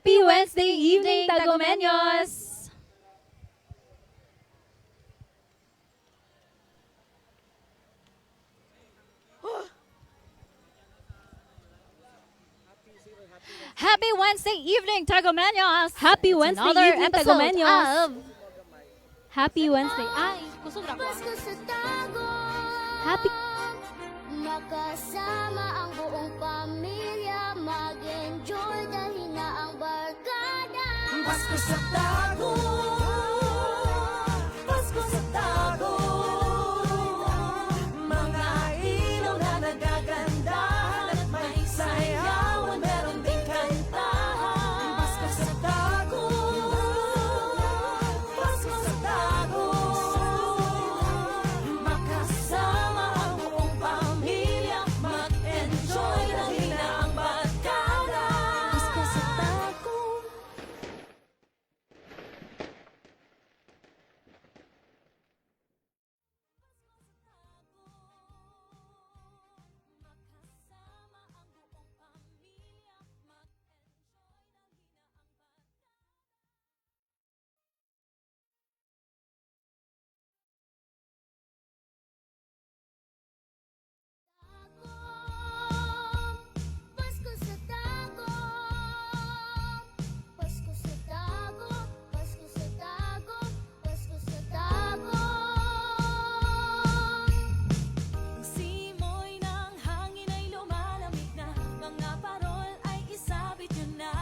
Happy Wednesday evening, Tagomeños! Happy Wednesday evening, Tagomeños! Happy It's Wednesday another evening, episode Tagomeños. of Happy Wednesday. Ay, kusog na ko. Happy... Makasama ang buong pamilya, mag-enjoy dahil na ang barkada. Pasko sa tago, Pasko sa tago, mga ilaw na nagagandahan at may sayawan, meron ding kantahan. Pasko sa tago, Pasko sa tago, makasama ang buong pamilya, mag-enjoy dahil na ang barkada. Pasko sa tago. Pasko sa tago, Pasko sa tago, Pasko sa tago, Pasko sa tago. Ang simoy ng hangin ay lumalamig na, mga parol ay isabit nyo na.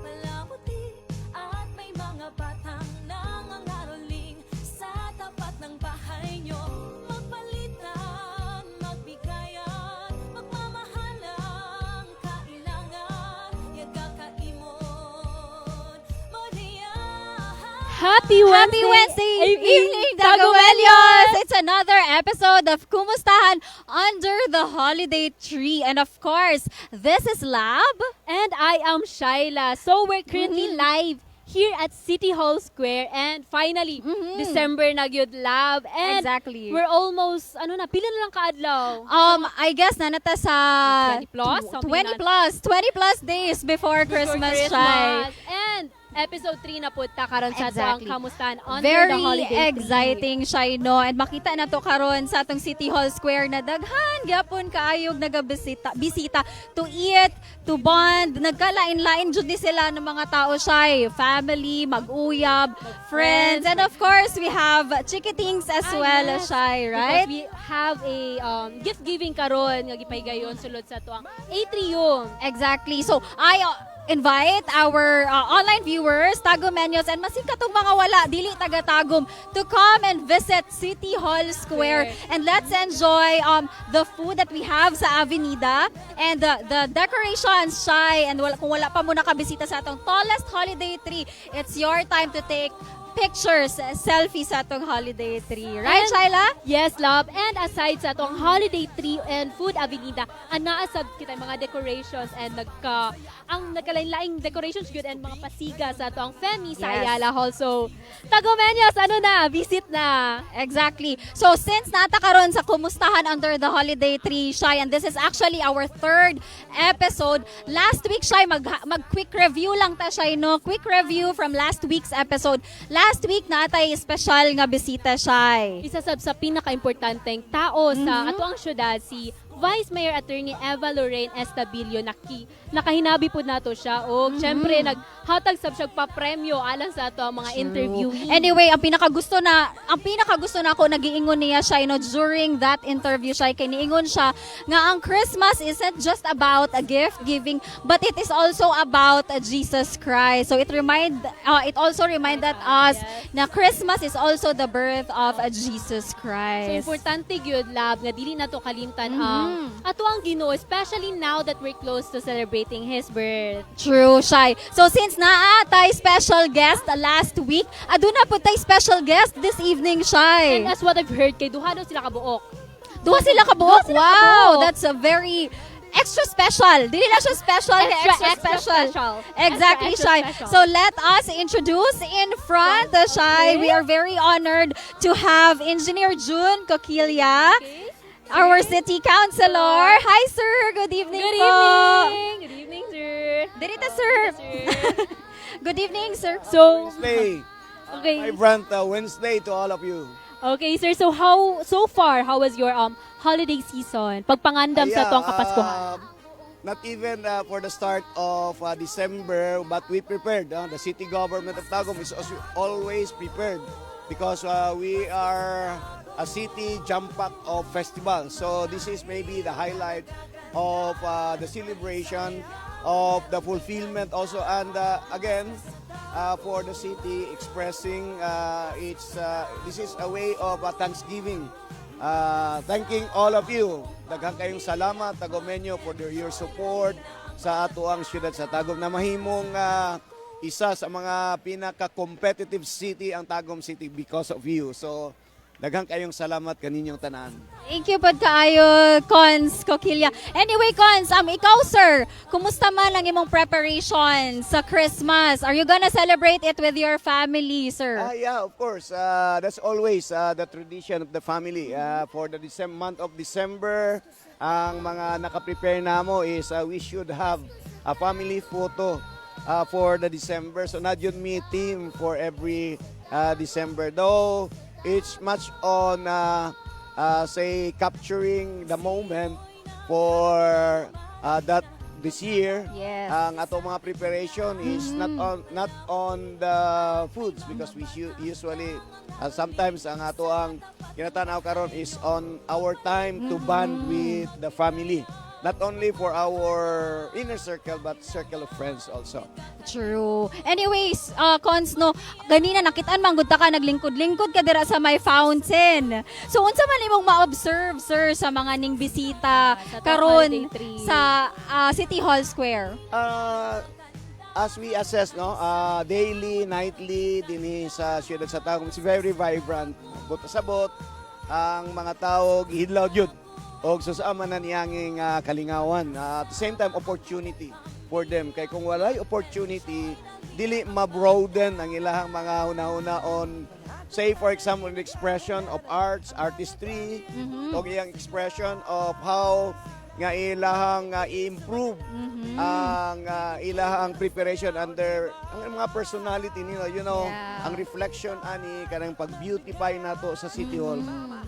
Malamuti at may mga batang nangangaroling sa tapat ng bahay nyo. Magpalitan, magbigayan, magmamahalang kailangan, yaga kaimon, moriyahan. Happy Wednesday evening, Tagomeños! It's another episode of Kumustahan Under the Holiday Tree. And of course, this is Lab. And I am Shaila. So we're currently live here at City Hall Square, and finally December na gyud, Lab, and Exactly. we're almost pila na lang kaadlaw. I guess na nata sa 20 plus, something 20 na- plus days before Christmas, Shai. And episode 3 na po ta karon sa Exactly. atong kamustahan under Very the holiday tree. exciting, Shai, no? And makita na to karon sa atong City Hall Square na daghan gyapon kaayog bisita to eat, to bond. Nagkalain-lain jud ni sila ng mga tao, Shai. Family, mag-uyab, friends, and of course, we have chikitings as well, yes. Shai, Because right? we have a gift giving karon nga gipaygayon sulod sa tuang atrium. Exactly. So, I invite our online viewers, Tagomeños, and masika tong mga wala, dili taga-tagom, to come and visit City Hall Square. And let's enjoy the food that we have sa Avenida and the decorations, Shai. And kung wala pa mo nakabisita sa atong tallest holiday tree, it's your time to take pictures, selfies sa atong holiday tree. Right, And- Shaila? Yes, love. And aside sa atong holiday tree and food avenida, anaasab kita mga decorations and ang nagkalain-laing decorations good and mga pasiga sa atong Femi sa Yes. Ayala Hall. So, Tagomeños, visit na. Exactly. So since nata karon sa Kumustahan Under the Holiday Tree, Shai, and this is actually our third episode. Last week, Shai, mag-quick review lang ta, Shai, no? Quick review from last week's episode. Last week, natay special nga bisita, Shai. Isa sa pinaka-importanteng tao sa atoang syudad, si Vice Mayor Attorney Eva Lorraine Estabilio. Nakahinabi po nato siya. O, syempre, naghatag sab siya pa-premyo alang sa ato ang mga interviewee. Anyway, ang pinakagusto na ako nagiingon niya siya, during that interview siya, kay niingon siya nga ang Christmas isn't just about a gift giving, but it is also about Jesus Christ. So it also reminded us na Christmas is also the birth of Jesus So, Christ. importante gyud, lab, nga dili nato kalimtan ang ato ang Ginoo, especially now that we're close to celebrating His birth. True, Shai. So since naa tay special guest last week, aduna po tay special guest this evening, Shai. And as what I've heard, kay duha daw sila kabuok. Duha sila kabuok. Duha sila Wow, kabuok. that's a very extra special. Dili na siya special, extra special. Exactly, Extra Shai. special. So let us introduce in front, Shai. We are very honored to have Engineer June Coquilla, Okay? our city councilor. Hi, sir. Good evening Good po. evening! Good evening, sir! Dirita, sir. Sir. Good evening, sir. So, Wednesday. okay. Vibrant Wednesday to all of you. Okay, sir. So so far how was your holiday season? Pagpangandam sa tuwang Kapaskuhan. Not even for the start of December, but we prepared. The city government of Tagum is also always prepared because we are a city jam pack of festival. So this is maybe the highlight of the celebration of the fulfillment also, and again for the city expressing this is a way of thanksgiving, thanking all of you. Daghang kayong salamat Tagumenyo for your support sa ato ang siyudad sa Tagum na mahimong isa sa mga pinaka-competitive city ang Tagum City because of you. So daghang kayong salamat kaninyong tanan. Thank you pod kaayo, Cons Coquilla. Anyway, Cons, ikaw, sir, kumusta man ang imong preparation sa Christmas? Are you gonna celebrate it with your family, sir? Yeah, of course. That's always the tradition of the family. For the month of December, ang mga nakaprepare namo is we should have a family photo for the December. So not yun me team for every December. Though it's much on say capturing the moment for that this year. Yes. Ang ato mga preparation is not on the foods because we usually sometimes ang ato ang kinatanaw karon is on our time to bond with the family. Not only for our inner circle but circle of friends also. True. Anyways, Cons, no, ganina nakitaan man gud ta ka naglingkod-lingkod ka dira sa may fountain. So unsa man imong ma-observe, sir, sa mga ning bisita Sa karon holiday tree. sa City Hall Square? As we assess, no, daily, nightly, dinhi sa siyudad sa Tagum, it's very vibrant. Buta sa bot, ang mga tao gihidlaw jud og susama na niyanging kalingawan. At the same time, opportunity for them. Kay kung walay opportunity, dili ma-broaden ang ilahang mga hunahuna on, say for example, the expression of arts, artistry, o iyang expression of how nga ilahang i-improve ang ilahang preparation under ang mga personality nila, Yeah. ang reflection ani kanang pag-beautify nato sa City Hall.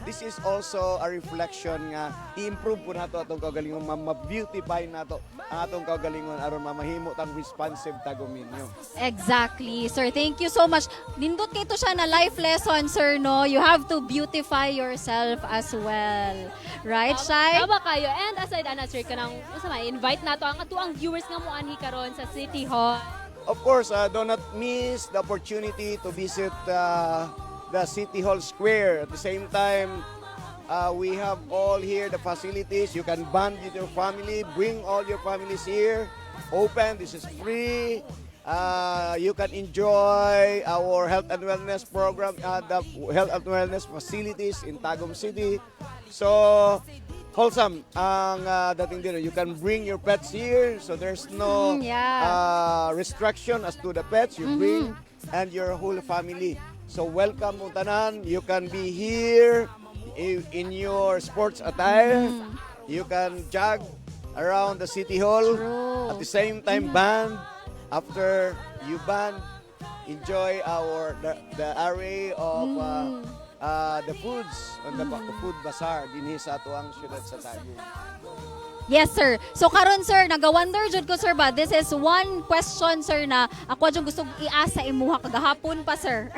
This is also a reflection nga i-improve po nato atong kaugalingon, ma-beautify nato ang atong kaugalingon aron mamahimo tang responsive Taguminyo. Exactly, sir. Thank you so much. Nindot kay to siya na life lesson, sir, no? You have to beautify yourself as well. Right, Shai? Tama kayo. And aside ana sir kanang invite nato ang atuang viewers nga moanhi karon sa City Hall. Of course, do not miss the opportunity to visit the City Hall Square. At the same time, we have all here the facilities. You can bond with your family. Bring all your families here. Open. This is free. You can enjoy our health and wellness program, the health and wellness facilities in Tagum City. So, wholesome ang dating dito. You can bring your pets here, so there's no restriction as to the pets you bring and your whole family. So welcome mo tanan. You can be here in your sports attire. You can jog around the City Hall. True. At the same time, band. After you band, enjoy the array of the foods on the food bazaar dinhi sa atuang siyudad sa Tagum. Yes, sir. So karon, sir, naga-wonder jud ko, sir, ba? This is one question, sir, na ako jud gusto i-asa imuha kagahapon pa, sir.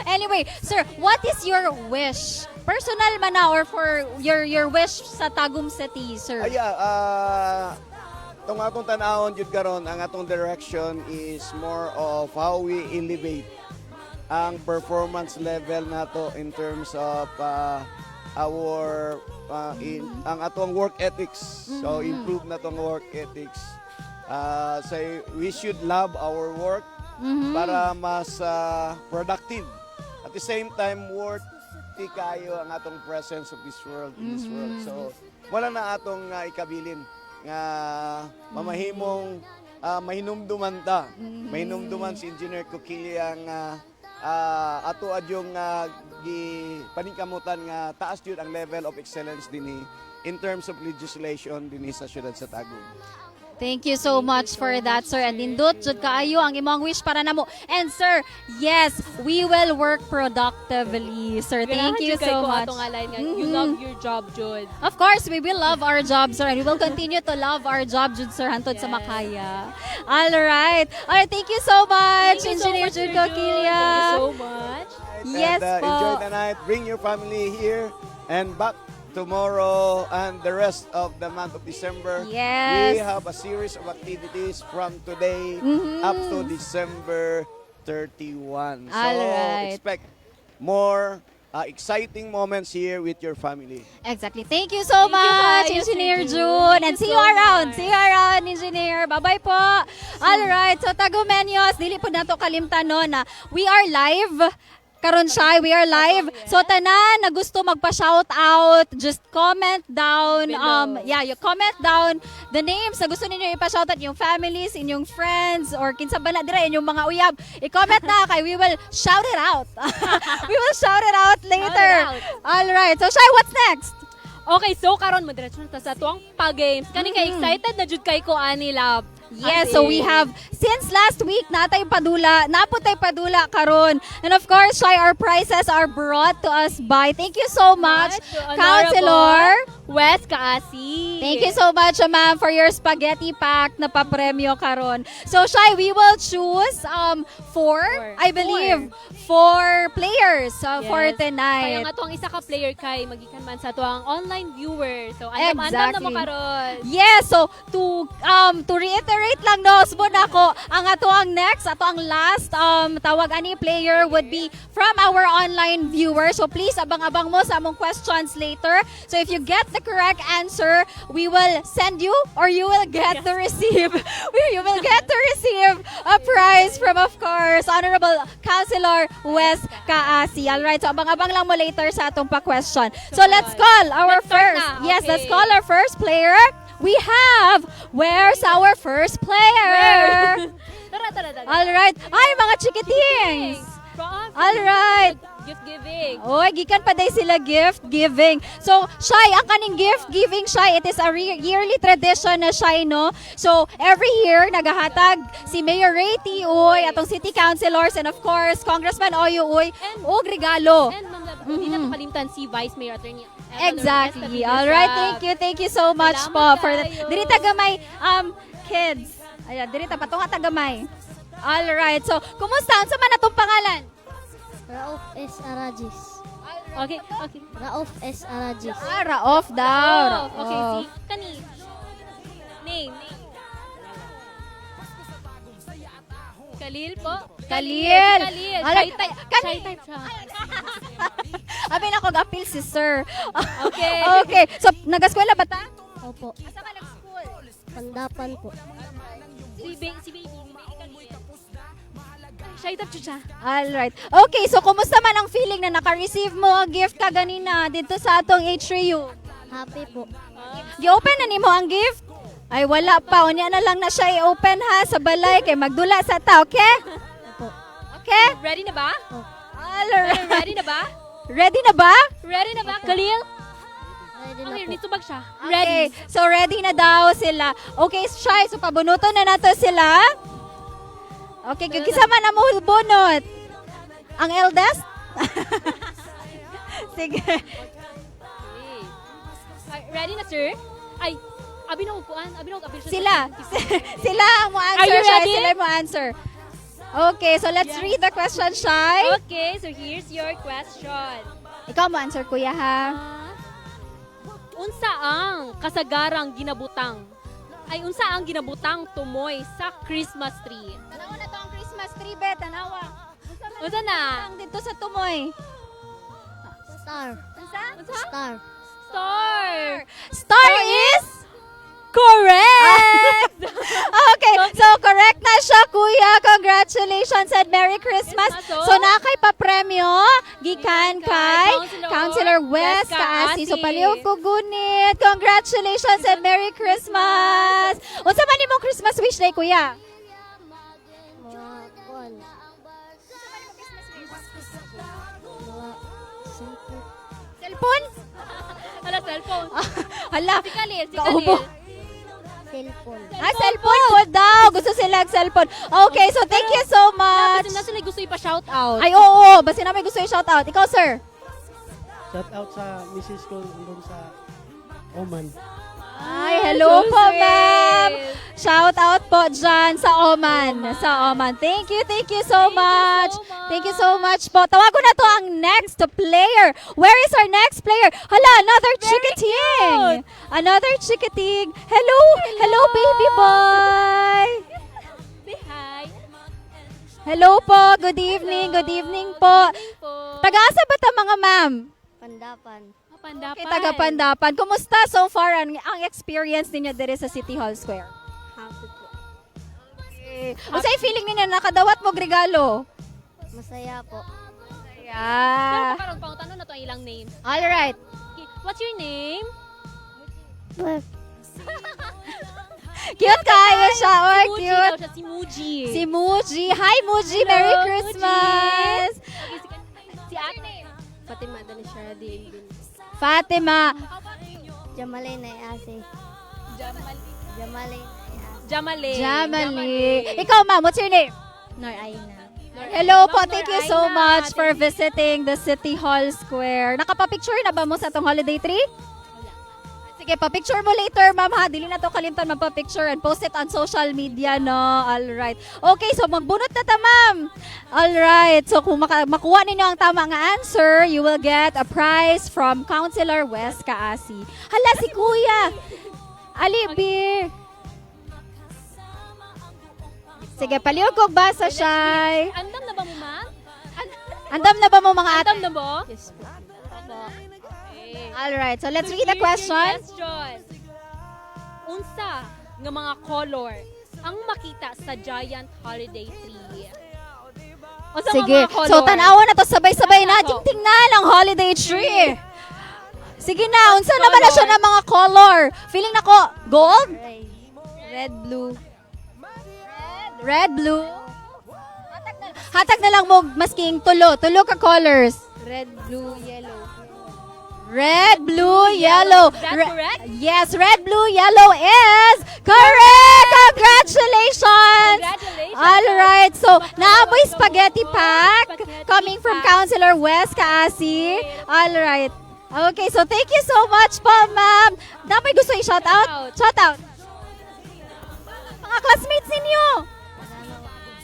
Anyway, sir, what is your wish? Personal man na or for your wish sa Tagum City, sir? Itong atong tanawon jud karon, ang atong direction is more of how we elevate ang performance level nato in terms of our ang atong work ethics. So improve na tong work ethics. Say we should love our work para mas productive. At the same time, worthy kayo ang atong presence of this world in this world. So wala na atong ikabilin nga mamahimong mahinumduman ta. Mahinumduman si Engineer Coquilla nga ato adyong paningkamutan nga taas yun ang level of excellence dinhi in terms of legislation dinhi sa siyudad sa Tagum. Thank you so much for that, sir. And nindot jud kaayo ang imong wish para namo. And sir, yes, we will work productively. Sir, thank you so much. You love your job, Jud. Of course, we will love our job, sir, and we will continue to love our job, Jud, sir, hantod sa Yes. makaya. All right, thank you so much, Thank you so Engineer much, Sir Jude Jud. Coquilla. Thank you so much. Yes, and po. enjoy the night. Bring your family here and back tomorrow and the rest of the month of December. Yes. We have a series of activities from today up to December 31. So All right. expect more exciting moments here with your family. Exactly. Thank you so Thank you, much, kayo, Engineer Sir Jud. June. Thank And you see so you around. much. See you around, Engineer. Bye-bye po. All right. So, Tagumenyos, dili po nato kalimtan no na we are live. Karon siya, we are live. So tanan na gusto magpa-shout out, just comment down. Below. You comment down the names na gusto ninyo ipa-shout out, yung families, inyong friends, or kinsa ba na dira inyong mga uyab. I-comment na kay we will shout it out. We will shout it out later. Shout it All right. So Shai, what's next? Okay, so karon mo diretso na ta sa tuwang pa-games. Kani kay excited na jud kay ko ani love. Yes, so we have, since last week, naputay padula karon. And of course, Shai, our prizes are brought to us by, thank you so much, Councilor. Wes Kaasi. Thank you so much, ma'am, for your spaghetti pack na papremyo karon. So, Shai, we will choose four, I believe, four players for Kaya tonight. nga tuwang isa ka player kay magikan man sa tuwang online viewer. So andam na mo karon. Yes, so to reiterate lang no, subon ako ang atoang next, atoang last tawag ani player would be from our online viewer. So please abang-abang mo sa among questions later. So if you get the correct answer, we will send you or you will get to receive you will get to receive a prize from, of course, Honorable Councilor Wes Kaasi. Alright, so abang-abang lang mo later sa atong pa-question. So let's call our Let's start first. na. Yes, let's Okay. call our first player. We have, where's our first player? Tara. Alright. Ay, mga chikitings. Alright. Gift giving. Oy, gikan pa day sila gift giving. So, Shai, ang kaning gift giving, Shai, it is a yearly tradition na Shai, no? So, every year, nagahatag si Mayor Ray T. Uy, atong city councilors, and of course, Congressman Oyo Uy, og regalo. And hindi na to kalimtan si Vice Mayor Attorney Eva Exactly. Lourdes All right. Thank you so much Salamat po for that. kayo. Diri tagamay kids. Ayan, diri ta patunga tagamay. All right. So, kumusta unsa man atong pangalan? Rauf S. Arajis. Okay. Rauf S. Arajis. Raof daw. Oh, okay, Raof. si kani. Name. Khalil po. Khalil. Khalil. Alright. Shy type siya. Abi na ko appeal si sir. Okay. Okay. So, nag-eskwela ba ta? Opo. Asa ka nag-school? Pandapan po. Si baby. Shy type siya. Alright. Okay, so kumusta man ang feeling na naka-receive mo ang gift ka ganina dito sa atong HRU? Happy po. Gi-open na nimo ang gift? Ay, wala pa. Unya na lang na siya i-open ha sa balay kay magdula sa ta, okay? Opo. Okay? Ready na ba? Alright. Ready na ba? Ready na ba? Ready na ba? Khalil? Ready na Okay, po. dito bag siya. Okay. So, ready na daw sila. Okay, Shai, so pabunuton na nato sila. Okay, kikisama na mo bunot. Ang eldest? Sige. Okay. Ay, ready na, sir? Ay, abi na upuan. Abi na appeal siya. Sila. Sila ang mo answer, Are you Shai. ready? Sila ang mo answer. Okay, so let's Yes. read the question, Shai. Okay, so here's your question. Ikaw mo answer, kuya, ha? Unsa ang kasagarang ginabutang? Ay, unsa ang ginabutang tumoy sa Christmas tree? Tanawa na to ang Christmas tree, Bet. Tanawa. Unsa na? Ang dito sa tumoy. Star. Unsa? Star. Star! Star is correct! Okay, so correct na siya, kuya. Congratulations and Merry Christmas. Christmas, oh. So nakay pa-premyo, gikan kay Councilor Wes Wes Kaasi. So Kaasi. palihog ko gunit. Congratulations and Merry Christmas. Unsa man imong Christmas wish day, kuya? Mga kuan. Mga cellphone. Cellphone? Hala, cellphone. Hala, Si Khalil, si kaubo. Khalil. cellphone. Cellphone po daw. Gusto sila cellphone. Okay, so thank you so much. Kasi na sila gusto ipa-shout out. Ay, oo. Basta namin gusto yung shout out. Ikaw, sir. Shout out sa Mrs. ko doon sa Oman. Ay, hello po, ma'am. Shout out po dyan sa Oman. Sa Oman. Thank you so much. Thank you so much po. Tawagon na to ang next player. Where is our next player? Hala, another chicketing. Another chicketing. Hello, hello, baby boy. Say hi. Hello po. Good evening po. Po. Taga-asa ba ta mga ma'am? Pandapan. Pandapan. Okay, taga-Pandapan. Kumusta so far ang experience ninyo dire sa City Hall Square? Happy po. Okay. Unsay feeling ninyo nakadawat mo regalo? Masaya po. Pero Yeah. karon pang tanong na to ang ilang name. All right. Okay, what's your name? Cute kayo siya. Oh, Si Muji daw cute. siya, si Muji. Si Muji. Hi, Muji. Hello, Merry Muji. Christmas. Okay, si ate. Fatima dali siya di Ibin. Fatima. Jamalay na iasi. Jamalay na iasi. Jamale. Jamali. Ikaw, ma'am. What's your name? Nor Aina. Hello po. Ma'am Thank you so Noraina. much for visiting the City Hall Square. Nakapapicture na ba mo sa itong holiday tree? Sige, pa-picture mo later, ma'am ha. Dili na to kalimtan magpa-picture and post it on social media, no? Alright. Okay, so magbunot na ta, ma'am. Alright. So kung makuha ninyo ang tama nga answer, you will get a prize from Councilor Wes Kaasi. Hala, si Kuya. Ali, beer. Sige, paliw kog basa siya. Andam na ba mo, ma'am? Andam na ba mo mga ate? Andam na ba? Yes po. Okay. Alright, so let's read the Here's your question. question. Unsa nga mga color ang makita sa giant holiday tree? Unsa Sige, mga color? so tanawa na to sabay-sabay Tanawa. nating tingnan ang holiday tree. Sige na, unsa naman na siya ng mga color? Feeling nako, gold? Ray. Red, blue. Red, blue. Hatag na lang mo masking tulo ka colors. Red, blue, yellow. Red, blue, yellow. Is that correct? Yes, red, blue, yellow is correct! Congratulations! Congratulations! All right, so naamoy spaghetti pack Spaghetti coming from pack. Councilor Wes Kaasi. All right. Okay, so thank you so much po, ma'am. Dapat gusto i-shout out? Shout out. Mga classmates ninyo.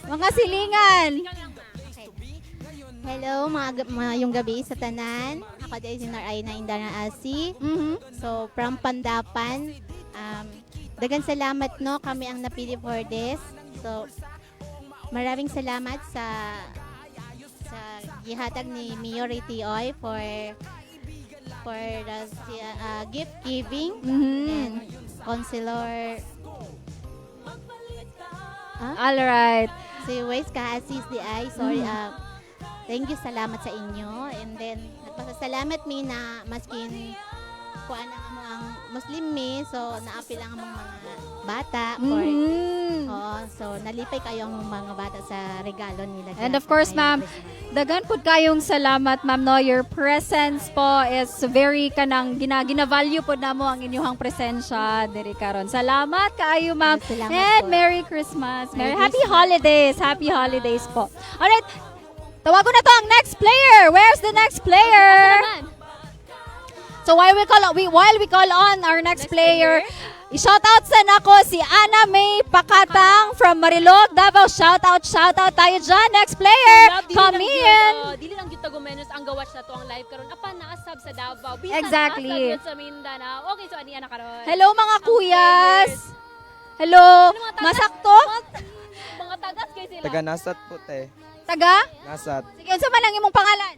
Mga silingan. Hello, yung gabi sa tanan. Ako dahil si Noraina Indana Asi. Mhm. So, from Pandapan. Dagan salamat, no? Kami ang napili for this. So, maraming salamat sa gihatag ni Mayor Tioy for the gift giving Mhm. and Councilor All right. si Wes Kaasis di ay. Sorry, thank you, salamat sa inyo. And then, nagpasalamat mi na maskin kuan ang Muslim mi, so naapil ang among mga bata for Mhm. so nalipay kayo ang mga bata sa regalo nila. And of course, ma'am, dagan pud kayong salamat, ma'am, no. Your presence po is very kanang gina-value pud namo ang inyong presensya diri karon. Salamat kaayo, ma'am. Salamat And po. Merry Christmas. Merry Happy Christmas. holidays. Happy holidays po. All right. Tawagon na to ang next player. Where's the next player? Naman. So while we call on our next player, i-shout out sa nako si Ana May Pakatang from Marilog, Davao. Shout out tayo dyan. Next player, Love, dili come lang in. gyud, dili lang gyud tagumenos ang gawatch na to ang live karon. Apa naasab sa Davao. Bisan Exactly. naasab gyud sa Mindanao. Okay, so ani ana karon. Hello mga kuyas. Hello. Masakto? Mga tagas kay sila. Taga Nasat po, te. Taga? Nasat. Sige, unsa man ang imong pangalan?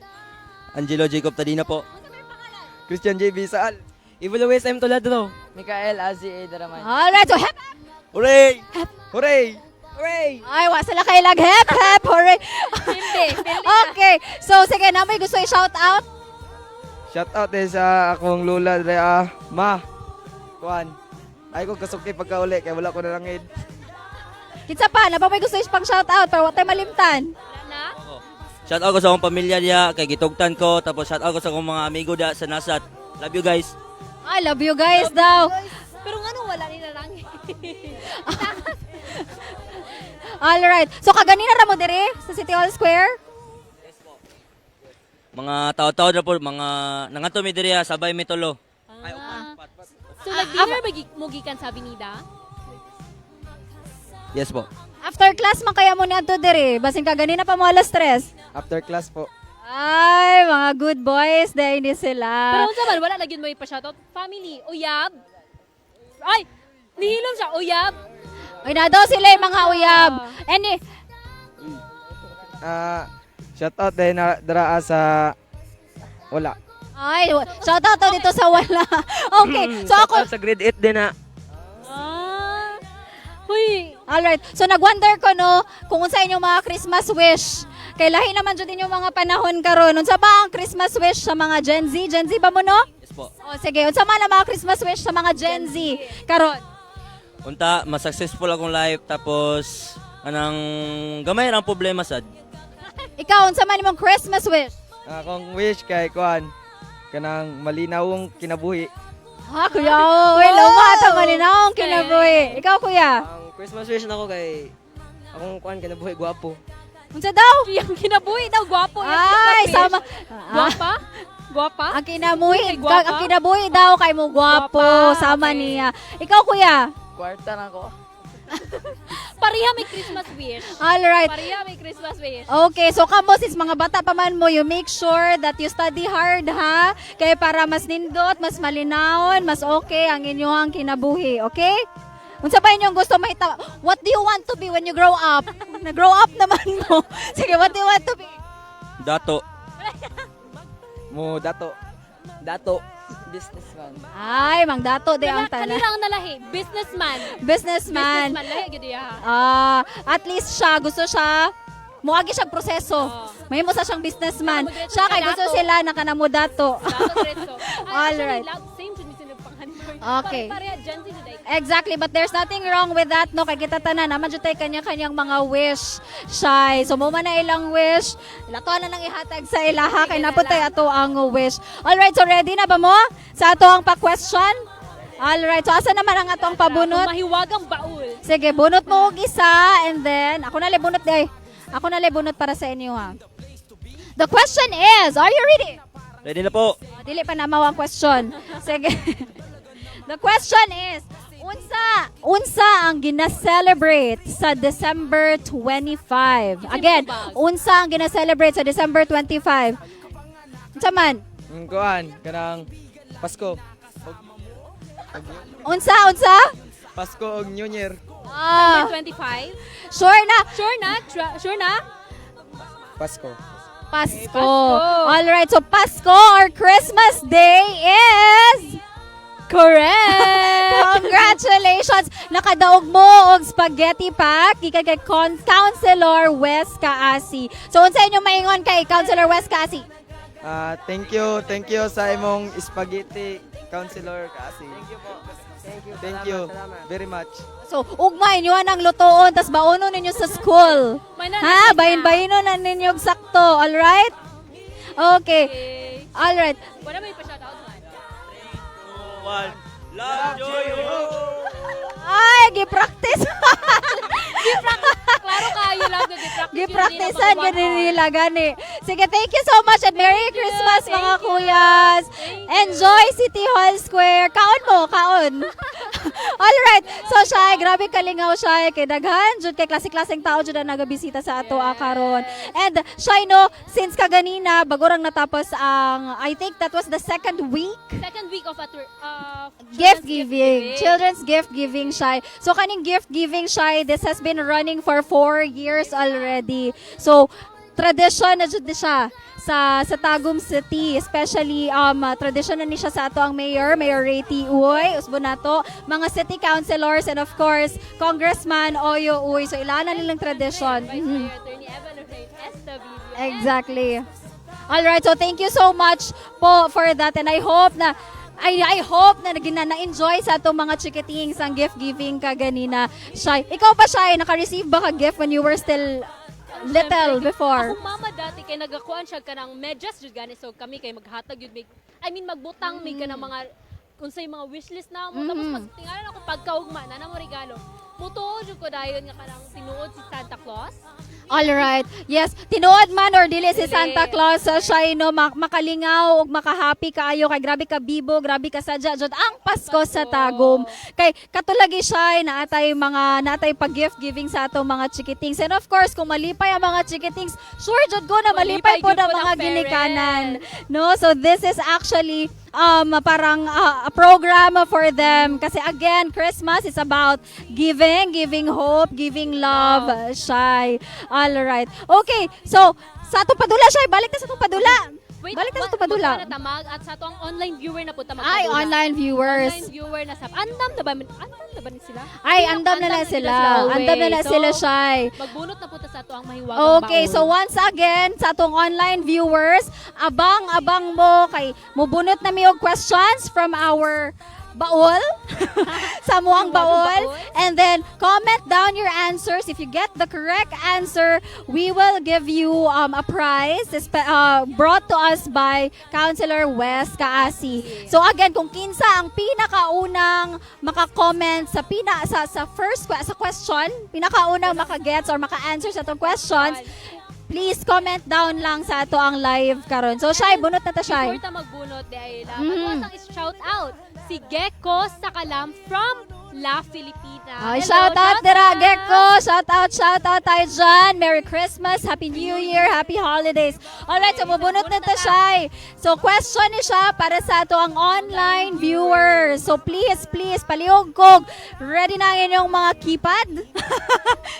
Angelo Jacob Tadina po. Christian JB Saal. Ivo Luis M. Toladro. Mikael Azi A. Daraman. Alright, so hep. Hooray! Hooray! Hooray! Ay, wa sila kay lag hep hep. Hooray. Okay. So sige, na may gusto i-shout out. Shout out sa akong lula dre ma. Kuan. Ay ko kasukay pagkauli kay wala ko na langid. Kitsa pa, na ba may gusto pang shout out para wa tay malimtan? Na? Shout out ko sa akong pamilya diya, kay gitugtan ko, tapos shout out ko sa akong mga amigo diya sa Nasat. Love you guys. I love you guys daw. Pero nga nung wala nila lang. Alright. So kaganina ra mo dire sa City Hall Square? Mga tao-tao na po, mga nangato mi diriya sabay mi tulo. So nag-dinner mo gikan sa Avenida? Yes po. After class man kaya mo niadto dire, basin kaganina pa mo alas 3. After class po. Ay, mga good boys dahil ni sila. Pero unsa man wala na gyud mo ipa-shoutout family, uyab. Ay, nihilom siya uyab. Ay na daw sila yung mga uyab. Any Shout out dahil na dara sa wala. Ay, shout out to dito sa wala. Okay, so ako Sa grade 8 din na. Huy, alright. So nagwonder ko no kung unsa inyong mga Christmas wish. Kay lahi naman jud inyong mga panahon karon. Unsa ba ang Christmas wish sa mga Gen Z? Gen Z ba mo no? Yes po. Oh, sige. Unsa man ang mga Christmas wish sa mga Gen Z karon? Unta, mas successful akong life tapos anang gamay ra ang problema sad. Ikaw unsa man imong Christmas wish? Akong wish kay kuan kanang malinawong kinabuhi. Ha, kuya. Uy, lumata malinaw ang kinabuhi. Ikaw kuya. Ang Christmas wish nako kay akong kuan kinabuhi gwapo. Unsa daw? yung kinabuhi daw gwapo. Ay, sama. Gwapa? Gwapa? Ang kinabuhi, Ay, gwapa? ang kinabuhi daw kay mo gwapo, Gwapa, sama okay. niya. Ikaw kuya. Kwarta nako. Pareha may Christmas wish. All right. Pareha may Christmas wish. Okay, so kamo sis mga bata pa man mo, you make sure that you study hard ha, kay para mas nindot, mas malinawon, mas okay ang inyong kinabuhi, okay? Unsa pa inyong gusto mahita? What do you want to be when you grow up? Na-grow up naman mo. Sige, what do you want to be? Dato. Mo dato. Dato. Businessman. Ay, mang dato de ang Kanila tanan. ang nalahi. Businessman. Businessman. Businessman. Lahi gid ya. At least siya, gusto siya, muagi siyang proseso. May mo sa siyang businessman. Diretso Siya kay ka gusto dato. sila nakanamudato. Dato diretso. Alright. Same jud mi pangalan. Okay. Pareha Gen Z jud ay. Exactly, but there's nothing wrong with that, no? Kay kita tanan, naman dyan tayo kanya-kanyang mga wish, shy. So, mo man na ilang wish, ilato na lang ihatag sa ilaha, kay naputay ato ang wish. Alright, so ready na ba mo? Sa ato ang pa-question? Alright, so asa naman ang atong pabunot? Mahiwagang baul. Sige, bunot mo og isa, and then, ako na bunot day. Ako na bunot para sa inyo, ha? The question is, are you ready? Ready na po. Dili pa na ang question. Sige. The question is, unsa ang gina-celebrate sa December 25? Again, unsa ang gina-celebrate sa December 25? Unsa man? Kuan kanang Pasko. Unsa? Pasko og New Year. Ah, 25. sure na? Sure na? Pasko. Pasko. Alright, so Pasko or Christmas Day is... Correct. Congratulations! Nakadaog mo og spaghetti pack gikan kay Councilor Wes Kaasi. So unsa inyong maingon kay Councilor Wes Kaasi? Thank you sa imong spaghetti Councilor kasi. Thank you po. Thank you very much. So ugma inyo ang lutoon tas baonon ninyo sa school. Ha, bayin-bayinon na ninyo og sakto, all right? Okay. All right. Wala may pa-shoutout man. One. Love, joy, hope. Ay, gi-practice. Klaro kayo lang gi-practice. Gi-practicean ganun nila gani. Sige, thank you so much and Merry Christmas mga kuyas. Enjoy City Hall Square. Kaon mo, kaon. Alright. So siya, grabe kalingaw siya kay daghan jud kay klase-klaseng tao jud ang nagabisita sa ato karon. And siya no, since kaganina bagurang natapos ang I think that was the second week Second week of gift giving. Children's gift giving shy. So kaning gift giving shy, this has been running for 4 years already. So tradition na jud ni siya sa Tagum City, especially tradition na ni siya sa ato ang Mayor Rati Uy, usbo nato, mga city councilors and of course Congressman Oyo Uy. So ilan na nilang tradition. Vice Mayor Attorney Eva Lorraine SW. Exactly. All right, so thank you so much po for that and I hope na na-enjoy sa atong mga chikitings ang gift giving kaganina. Shy. Ikaw ba, Shy, naka-receive ba ka gift when you were still little before? Ako mama dati kay nagakuan siya kanang medyas jud gani so kami kay maghatag yun magbutang may kanang mga unsay mga wishlist na mo tapos mas tingalan ako pagkaugma na mo regalo. Mutuod jud ko dayon nga kanang tinuod si Santa Claus. All right. Yes, tinuod man or dili si Dili. Santa Claus siya no makalingaw ug makahappy kaayo kay grabe ka bibo, grabe ka sadya jud ang Pasko sa Tagum. Kay katulagi siya natay pag-gift giving sa atong mga chikitings. And of course, kung malipay ang mga chikitings, sure jud ko na malipay Malipay po gyud na po mga ng ginikanan. No, so this is actually parang a program for them kasi again Christmas is about giving hope, giving love, shy. All right. Okay, so sa atong padula shy, balik na sa atong padula. Wait, Balik na sa atong padula. Tamag at sa atong online viewer na po ta Ay, magpadula. online viewers. Online viewer na sa andam na ba ni sila? Ay, andam na sila. Andam na sila shy. Magbunot na po ta sa ato ang mahiwagang Okay, so once again, sa atong online viewers, abang mo kay mubunot na mi og questions from our baol sa muang baol, and then comment down your answers. If you get the correct answer, we will give you a prize brought to us by Councilor Wes Kaasi. So again, kung kinsa ang pinakaunang maka-comment sa first sa question, pinakaunang maka-gets or maka-answer sa atong questions, please comment down lang sa ato ang live karon. So Shy, bunot na ta Shy. Before ta magbunot dahil ang is-shout out si Gecko Sakalam from La Filipina. Ay, Hello, shout out dira out. Gecko. Shout out tayo dyan. Merry Christmas, Happy New Year, Happy Holidays. Alright, so mabunot na ta Shy. So question ni siya para sa ato ang online viewers. So please, palihog kog. Ready na ang inyong mga keypad?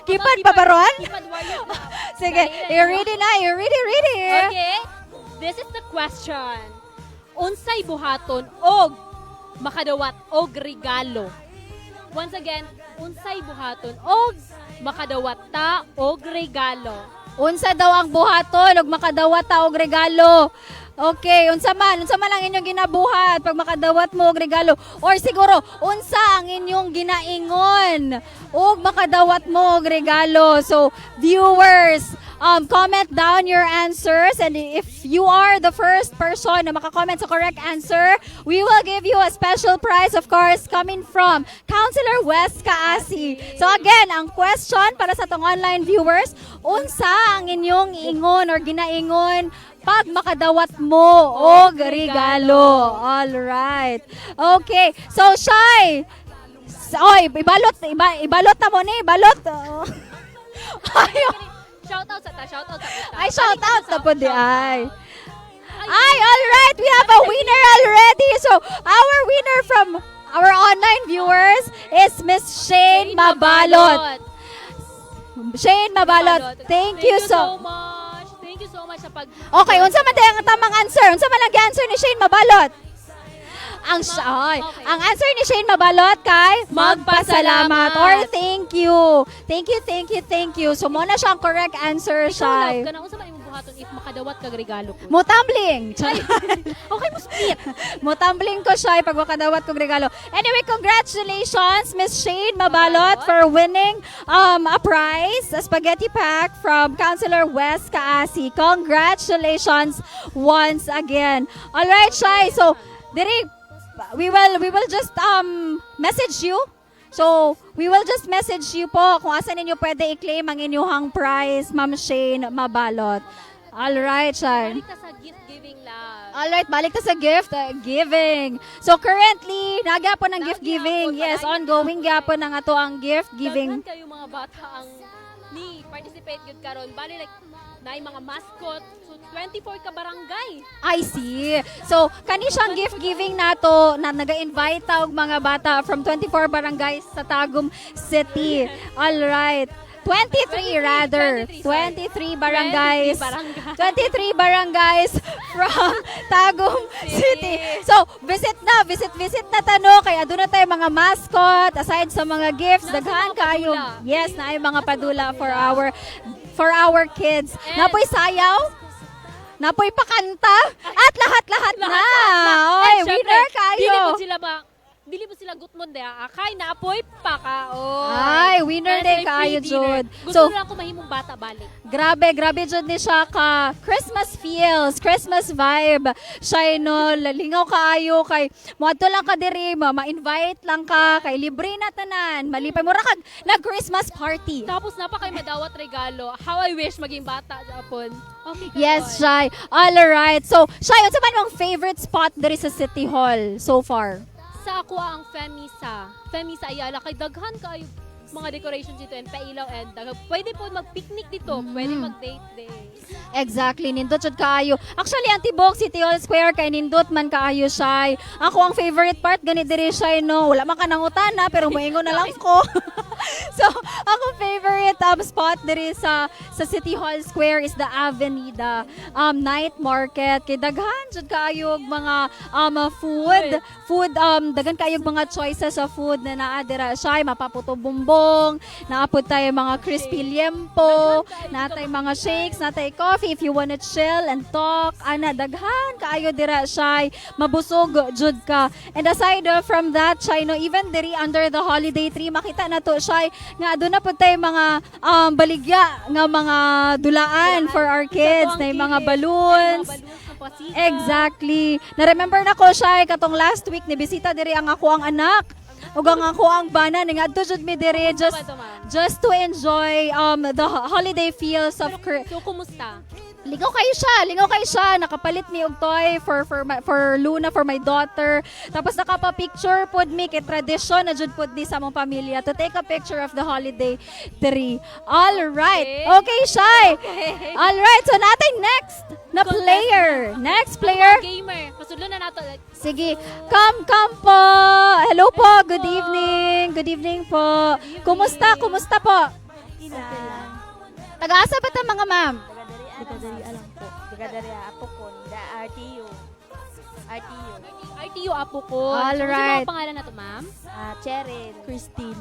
Keypad pa ba ron? Keypad warrior na. Sige, you ready na? You ready? Okay. This is the question. Unsay buhaton og makadawat og regalo? Once again, unsay buhaton og makadawat ta og regalo? Unsa daw ang buhaton ug makadawat ta og regalo? Okay, unsa man ang inyong ginabuhat pag makadawat mo og regalo? Or siguro, unsa ang inyong ginaingon ug makadawat mo og regalo? So, viewers, comment down your answers, and if you are the first person na makakomment sa correct answer, we will give you a special prize, of course, coming from Councilor Wes Kaasi. So again, ang question para sa tong online viewers, unsa ang inyong ingon or ginaingon pag makadawat mo og regalo? All right. Okay. So Shy, oy, ibalot na mo ni, balot. Ayo. Shout out sa ta. Ay, shout out na po di ay. Ay, all right, we have a winner already. So, our winner from our online viewers is Miss Shane Mabalot. Shane Mabalot, thank you so much. Thank you so much sa pag Okay, unsa man ang tamang answer? Unsa man ang answer ni Shane Mabalot? Ang answer ni Shane Mabalot kay magpasalamat or thank you. Thank you. So mo na siya ang correct answer siya. Kana unsa man imong buhaton if makadawat kag regalo ko? Mo tumbling. Okay, mo split. Mo tumbling ko siya pag makadawat kong regalo. Anyway, congratulations Miss Shane Mabalot for winning a prize, a spaghetti pack from Councilor Wes Kaasi. Congratulations once again. All right, Shy. So, diri we will just message you. So, we will just message you po kung asan ninyo pwede i-claim ang inyong prize, Ma'am Shane Mabalot. All right, Shy. Balik ka sa gift giving lang. Alright, balik ta sa gift giving. So currently, nagyapon ang gift giving. Yes, ongoing gyapon ang ato ang gift giving. Daghan kayo mga bata ang ni participate gyud karon. Bali like naay mga mascot. So 24 ka barangay. I see. So kani siyang gift giving nato na naga-invite ta og mga bata from 24 barangays sa Tagum City. Alright. 23 rather. 23 barangays. 23 barangays from Tagum City. So, visit na tano kay aduna tay mga mascot aside sa mga gifts, daghan kaayo. Yes, na ay mga padula for our kids. Napoy sayaw, napoy pakanta, at lahat-lahat na. Oy, winner kayo. Dili mo sila dili mo sila gutmon dia. Akay naapoy pa ka. Oh. Ay, winner Kaya day sila kaayo, free dinner. Jud. Gusto So, lang ko mahimong bata balik. grabe Jud ni siya ka. Christmas feels, Christmas vibe. Siya no, lingaw kaayo kay moadto lang ka diri, ma-invite lang ka kay libre na tanan. Malipay mo ra kag nag-Christmas party. Tapos napa kay madawat regalo. How I wish maging bata japon. Okay ka Yes, doon. Shai. All right. So, Shai, unsa man mong favorite spot diri sa City Hall so far? Sa ako ang Femisa. Femisa Ayala kay daghan kaayo mga decorations dito and pailaw and pwede po mag-picnic dito, pwede mag-date day. Exactly, nindot jud kaayo. Actually, ang tibok City Hall Square kay nindot man kaayo siya. Ako ang favorite part gani diri siya no. Wala man ka nangutana pero moingon na lang ko. So, ako favorite spot diri sa City Hall Square is the Avenida Night Market. Kay daghan jud kaayo og mga food daghan kaayo og mga choices sa food na naa dira siya. Mapaputo bumbong, naapod tayo mga crispy liempo, natay mga shakes, natay coffee if you wanna chill and talk. Ana daghan kaayo dira siya. Mabusog jud ka. And aside from that, siya no, even diri under the holiday tree makita na to siya nga aduna na pud tay mga baligya nga mga dulaan for our kids na mga balloons. Exactly. Na-remember na ko siya katong last week ni bisita diri ang ako ang anak. Ug ang ako ang bana ni ngadto jud mi diri just to enjoy the holiday feels of So kumusta? Lingaw kayo siya. Nakapalit mi og toy for Luna, for my daughter. Tapos nakapa-picture pod mi kay tradisyon na jud pod di sa among pamilya to take a picture of the holiday tree. All right. Okay, Shai. All right. So natay next na player. Next player. Gamer. Pasudlo na nato. Sige. Come po. Hello po. Good evening. Good evening po. Kumusta po? Taga-asa ba ta mga ma'am? Dikadari alam po. Dikadari apo ko. Da RTU. RTU apo ko. All So, right. ano pangalan na to, ma'am? Cheryl. Christine.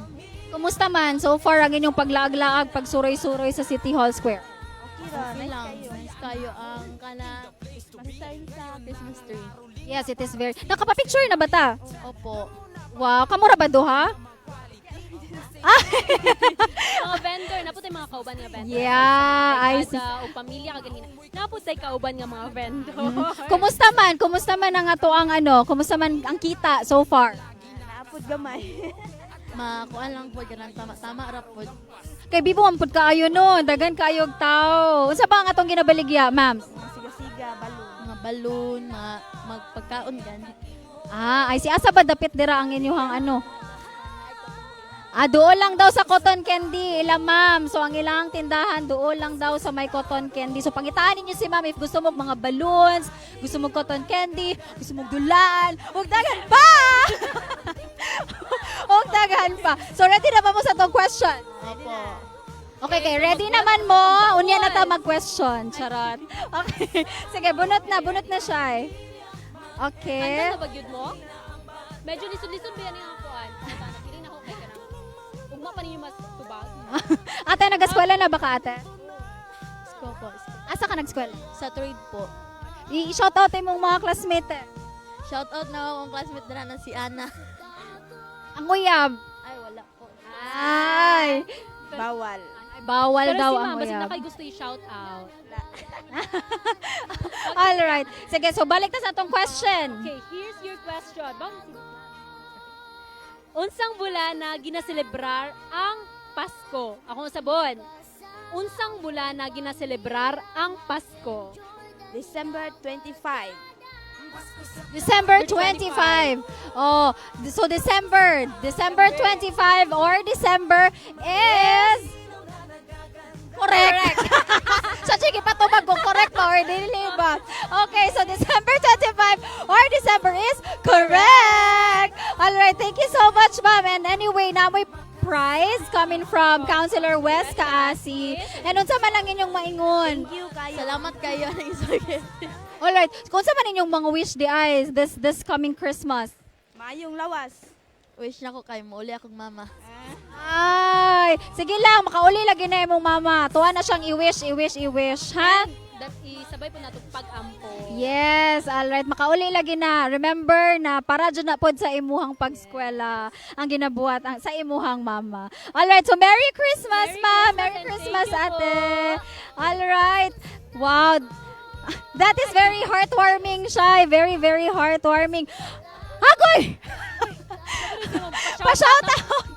Kumusta man so far ang inyong paglaag-laag, pagsuroy-suroy sa City Hall Square? Okay lang. Nice kayo ang kana style sa Christmas tree. Yes, it is very... Nakapapicture na ba ta? Opo. Wow, kamura ba duha? Mga vendor, naputay mga kauban nga vendor. Yeah, I see. O pamilya kaganina. Naputay kauban nga mga vendor. Kumusta man? Kumusta man ang ato ang Kumusta man ang kita so far? Naapod gamay. Makuan lang po ganang tama ra po. Kay Bibo ampod kaayo no, dagan kaayo og tao. Unsa ba ang atong ginabaligya, ma'am? Siga-siga balloon. Mga balloon, mga magpagkaon gan. Ay si asa ba dapit dira ang inyong doon lang daw sa cotton candy, ma'am. So, ang ilang tindahan, doon lang daw sa may cotton candy. So, pangitaan ninyo si ma'am if gusto mo mga balloons, gusto mo cotton candy, gusto mo dulaan, huwag dagan pa! Huwag dagan pa. So, ready na ba mo sa tong question? Opo. Okay, ready naman mo. Unya na ta mag-question. Charot. Okay. Sige, bunot na siya eh. Okay. Handa na bagyod mo? Medyo lisod-lisod ba yan yung kuan? Piling na ako kay kanang. Ugma pa ninyo mas tubag. Ate, nag-eskwela na ba ka, ate? Isko po. Asa ka nag-eskwela? Sa trade po. I-shoutout mo mga classmate. Shout out na akong classmate na si Ana. Ang uyab. Ay, wala po. Ay. Bawal. Bawal Pero daw si ang ma'am, basin uyab. na kayo gusto i-shout out. Alright. Sige, so balik na sa atong question. Okay, here's your question. Unsang bulan na ginaselebrar ang Pasko? Ako sabon. Unsang bulan na ginaselebrar ang Pasko? December 25. December 25. Oh, so December 25 or December is correct. So sige pa to correct or dili ba? Okay, so December 25 or December is correct. All right, thank you so much, ma'am. And anyway, na may prize coming from Councilor West Kaasi. And unsa man lang inyong maingon? Thank you kayo. Salamat kayo ng isugit. Alright, kung sa man inyong mga wish di ay this coming Christmas? Mayong lawas. Wish na ko kay mo uli akong mama. Ay, sige lang, makauli lagi na imong mama. Tuwa na siyang i-wish, ha? That isabay po nato pag-ampo. Yes, alright. Makauli lagi na. Remember na para dyan na pod sa imuhang pagskwela ang ginabuhat sa imuhang mama. Alright, so Merry Christmas, ma! Merry Christmas, thank you ate! Alright. Wow. That is very heartwarming, Shai. Very, very heartwarming. Agoy! Pa-shout out!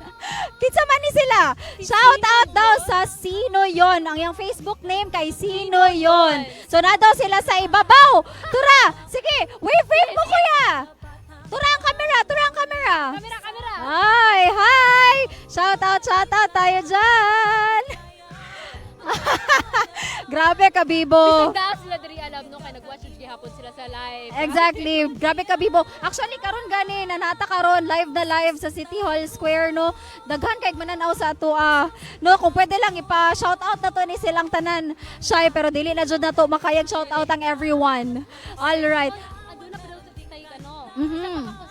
Kitsa man ni sila. Shout out daw sa Sino Yon. Ang yung Facebook name kay Sino Yon. So na daw sila sa ibabaw. Tura! Sige! Wave mo, kuya! Tura ang camera! Kamera! Hi! Hi! Shout out tayo dyan! Grabe ka, Bibo! Bisag daw sila diri alam no kay nag-watch yung gihapon sila sa live. Exactly. Grabe ka, Bibo. Actually, karon gani, nanata karon live na live sa City Hall Square, no? Daghan kay mananaw sa ato, no? Kung pwede lang, ipa-shoutout na to ni silang tanan. Shy, pero dili na dyan na to. Makayag shoutout ang everyone. Alright. Aduna pa daw sa titay ano. Mhm.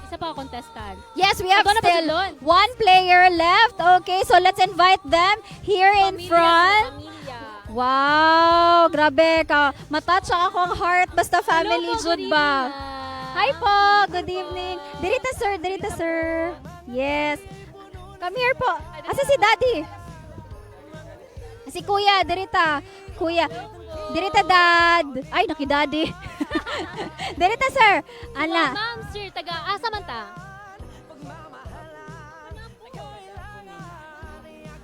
Isa pa ako contestant. Yes, we have Ako na pa still silon. one player left. Okay, so let's invite them here in front. Pamilya. Wow, grabe ka. Matouch ang akong heart. Basta family Hello po, jud ba? Karina. Hi po, good evening. Dirita sir. Yes. Come here po. Asa si daddy? Si kuya, dirita. Kuya. Dirita dad. Ay, naki-daddy. Dirita sir. Ana. Ma'am, sir, taga-asa man ta?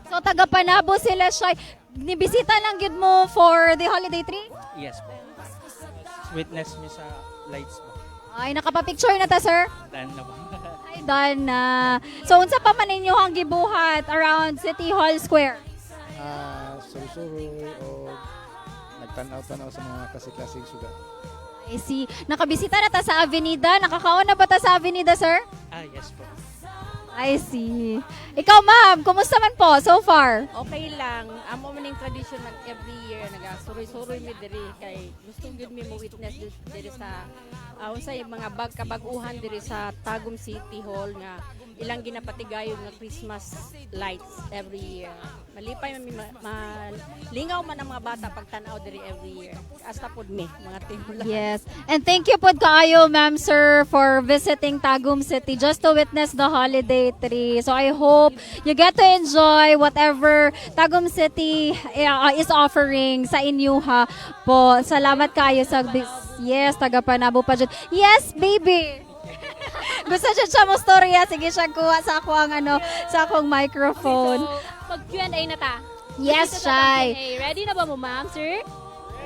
So taga Panabo sila siya. Nibisita lang gid mo for the holiday tree? Yes po. Witness mi sa lights po. Ay, nakapapicture na ta sir. Dan na po. Ay, done na. So, unsa pa man ninyo ang gibuhat around City Hall Square? Surusuroy o nagtanaw-tanaw sa mga kasi-klaseng suga. I see. Nakabisita na ta sa Avenida. Nakakaon na ba ta sa Avenida, sir? Yes po. I see. Ikaw, ma'am, kumusta man po so far? Okay lang. Amo man yung tradition ng every year nagasuroy-suroy mi diri kay gusto gyud mi mo witness diri sa unsay mga kabaguhan diri sa Tagum City Hall nga ilang ginapatigayon nga Christmas lights every year. Malipay lingaw man ang mga bata pagtan-aw diri every year. Hasta pod mi mga tigulang. Yes. And thank you po kaayo, ma'am, sir, for visiting Tagum City just to witness the holiday tree. So I hope you get to enjoy whatever Tagum City is offering sa inyo ha po. Salamat kaayo sa yes, taga Panabo pa dyan. Yes, baby! Gusto siya mo storya. Sige siya kuha sa ako ang sa akong microphone. So, pag Q&A na ta. Yes, Dito sa Shai. Q&A. Ready na ba mo, ma'am, sir?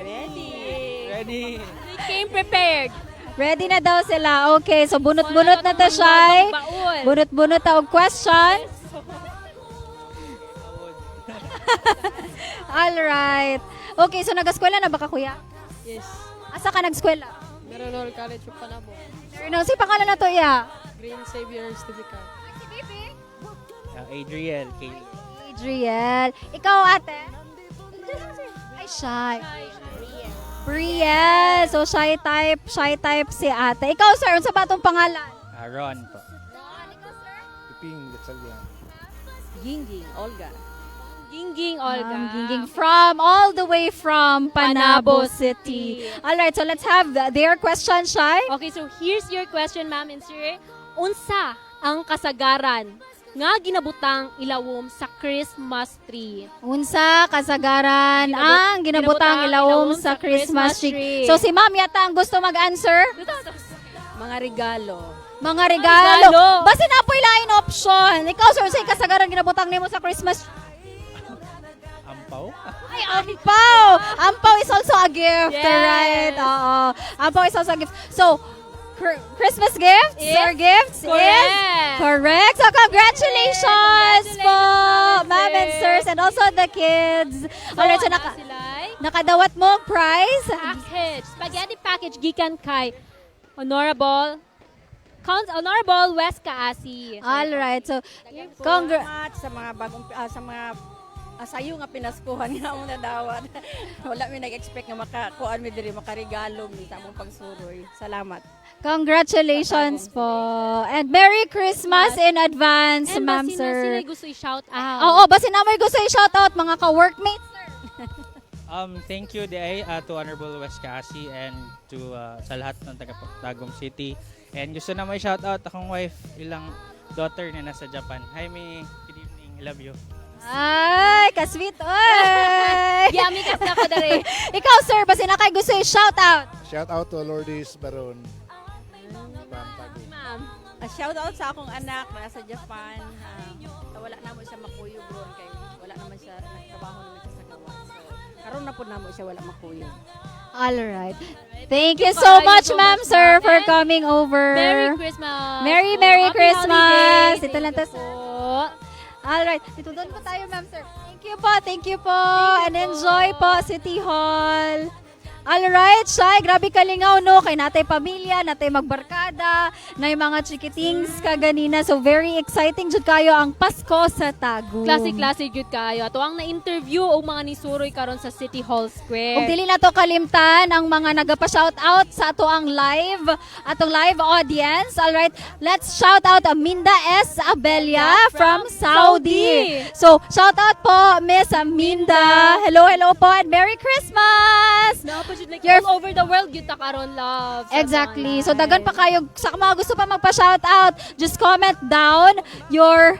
Ready. We came prepared. Ready na daw sila. Okay, so bunot-bunot na ta, Shai. Baon. Bunot-bunot ta og question. Alright. Okay, so nag-eskwela na ba ka, kuya? Yes. Asa ka nag-eskwela? Meronol College of Panabo. No, si pangalan na to, iya. Green Savior Certificate. Si Bibi? Adriel, Kaylee. Adriel. Ikaw, ate? Ay, shy. Brielle. So, shy type si ate. Ikaw, sir, unsa ba itong pangalan? Ron po. Piping Gatsalyan. Gingging Olga. Gingging Olga. Gingging from, all the way from Panabo City. Alright, so let's have their question, Shai. Okay, so here's your question, ma'am and sir. Unsa ang kasagaran nga ginabutang ilawom sa Christmas tree? Unsa kasagaran ang ginabutang ilawom sa Christmas tree? So si ma'am yata ang gusto mag-answer? Mga regalo. Mga regalo. Basta na po ilain option. Ikaw, sir, say kasagaran ginabutang nimo sa Christmas tree? Ampaw? Ay, ampaw! Ampaw is also a gift, Yes. right? Oo. Ampaw is also a gift. So, Christmas gifts or gifts correct. is correct. So, congratulations po, ma'am and sirs, and also the kids. Alright, so nakadawat mo ang prize. Package. Spaghetti package gikan kay Honorable West Kaasi. Alright, so, Salamat sa mga bagong sa mga Asayo nga pinaskuhan nga mo na dawat. Wala mi nag-expect nga makakuan mi diri makaregalo mi sa among pagsuroy. Salamat. Congratulations po. And Merry Christmas in advance, And ma'am, basi na sir. sila gusto i-shout out. Oo, basi na may gusto i-shoutout mga ka-workmates, sir. Thank you Day to Honorable Wes Kasi and to sa lahat ng taga Tagum City. And gusto na may shoutout akong wife, ilang daughter na nasa Japan. Hi Mi, good evening. I love you. Ay, kasweet, oy! Yummy kas na ko dere. Ikaw, sir, basi na kay gusto i-shoutout. Shout out to Lourdes Baron from Tagum. Ma'am. Shout out sa akong anak na nasa Japan. Wala na mo siya makuyog ron kay wala naman siya nagtrabaho naman siya sa gawas. So karon na po namo siya wala makuyog. All right. Thank you so much, ma'am, sir, for coming over. Merry Christmas. Merry Happy Christmas. holidays. Ito lang tas. po. All right. Dito doon po tayo, ma'am, sir. Thank you po. Thank you po. And enjoy po City Hall. Alright, Shai, grabe kalingaw, no? Kay natay pamilya, natay magbarkada, na yung mga chikitings kaganina. So, very exciting jud kayo ang Pasko sa Tagum. Classic jud kayo. Ato ang na-interview og mga nisuroy karon sa City Hall Square. Kung dili na to kalimtan ang mga nagapa-shoutout sa ato ang atong live audience. Alright, let's shout out Aminda S. Abelia from Saudi. So, shout out po, Miss Aminda. Hello po, and Merry Christmas! No, pa jud like You're- all over the world yun ta karon, love. Sa Exactly. mga So, dagan pa kayo. Sa mga gusto pa magpa-shoutout, just comment down your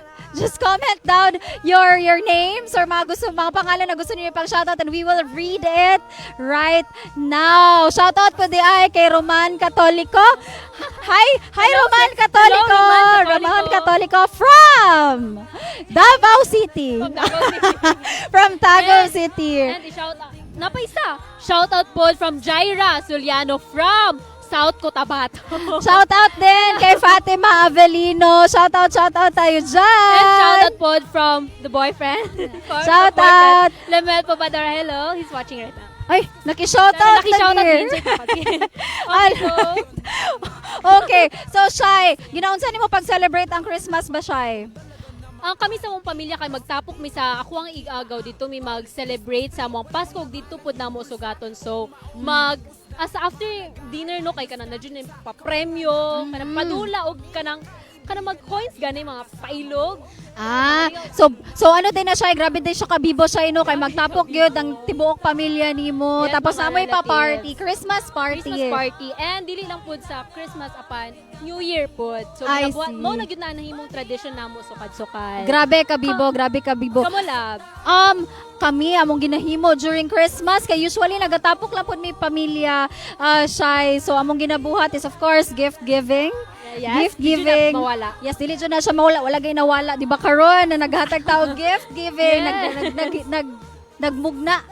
names or mga pangalan na gusto niyo pang shoutout and we will read it right now. Shoutout po di ay kay Roman Catolico. Hi Roman Catolico. Roman Catolico from Davao City. From Davao City. From Tagum And- City. And i-shout out. Napaisa. Shout out po from Jaira Suliano from South Cotabato. Shout out din kay Fatima Avelino. Shout out tayo dyan. And shout out po from the boyfriend. Shout out. Lemel Pobadara, hello. He's watching right now. Ay, naki-shout out Naki-shout out din. din siya kapatid. Al- Okay po. Okay, so Shai, ginaunsan nimo pag-celebrate ang Christmas ba, Shai? Ang kami sa mong pamilya kay magtapok mi sa ako ang igagaw dito mi mag-celebrate sa mong Pasko ug dito pud namo sugaton. So after dinner no kay kanang nadyo pa-premyo, kanang padula og kanang mag-coins gani mga pailog. So ano din na siya, grabe din siya kabibo siya no kay magtapok gyud ang tibuok pamilya nimo. Yes, Tapos mga amoy pa relatives. party, Christmas party. Christmas party and dili lang pud sa Christmas apan New Year pud. So I ginabuhat see. mo na gyud na nahimong tradition namo sukad-sukad. Grabe kabibo. Kamo lab. Kami among ginahimo during Christmas kay usually nagatapok lang pud mi pamilya Shai. So among ginabuhat is of course gift giving. Yes, Gift giving. Di mawala. Yes, dili dyan na siya mawala. Wala gay nawala. Di ba karon na naghatag tao gift giving. Yes. Nagmugna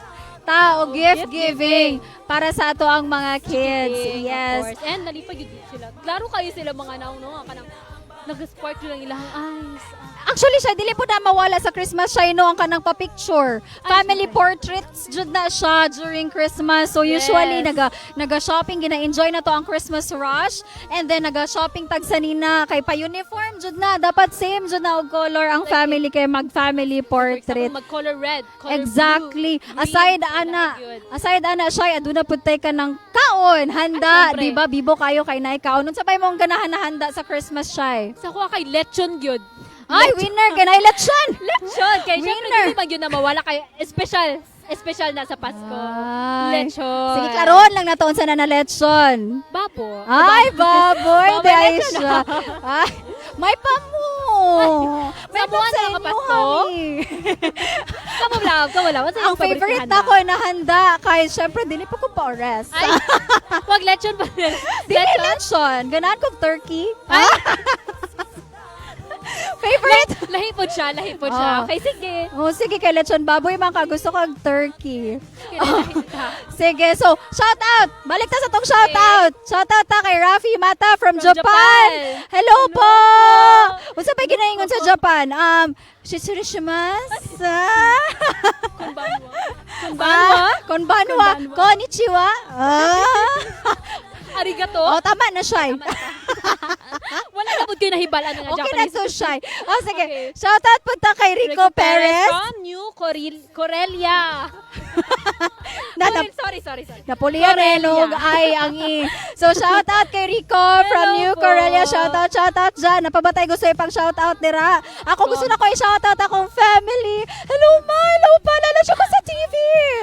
tao gift giving para sa ato ang mga kids. Giving, Yes. Of course. And nalipag yun sila. Klaro kayo sila mga naong no, kanang nag-spark yun ang ilang eyes. Actually siya, dili po na mawala sa Christmas siya, no, ang kanang pa-picture. Family portraits, jud na siya during Christmas. So Yes. usually, naga-shopping, gina-enjoy na to ang Christmas rush. And then, naga-shopping tagsanina kay pa-uniform, jud na. Dapat same jud na og color ang family kay mag-family For portrait. example, mag-color red, color Exactly. blue, green. Aside ana siya, aduna pud tay ka ng kaon, handa, Siyempre. di ba? Bibo kayo kay nay kaon. Unsa pa imong ganahan na handa sa Christmas siya? Sa kuha kay lechon gyud. Ay, winner kay nay lechon. Lechon kay syempre Winner. hindi man gyud na mawala kay special na sa Pasko. Ay. Lechon. Sige, karon lang natoon sa na lechon. Babo. Ay, baboy, Baboy di ay lechon siya. Ay, may pamo. May Sabuan pamo sa na inyo, kapasko? honey. Kamo lang. What's Ang favorite na ko na handa, kay syempre, dili pa ko pa-ores. Ay, wag lechon pa. Dili lechon. Ganahan kong turkey. Favorite? Lahi po siya. Oh. Okay, sige. Oh, sige, kay lechon baboy man ka. Gusto ko turkey. Lahi ta. Sige, so, shout out! Balik ta sa tong shout out! Shout out ta kay Rafi Mata from From Japan. Japan. Hello po! Unsa pa ginaingon sa Japan? Shichirishimasu. Konbanwa. Konbanwa. Konnichiwa. Arigato. Oh, tama na siya. Wala na po kayo nahibalan nga Okay na Japanese. to, Shy. Oh, sige. Okay. Shoutout punta kay Rico Perez. From New Corelia. Sorry. Napoleon Renog ay ang So, shoutout kay Rico from New po. Corelia. Shoutout dyan. Napabatay gusto ipang shoutout dira. Ako gusto na ko i-shoutout akong family. Hello, ma. Hello, pa. Lala siya ko sa TV.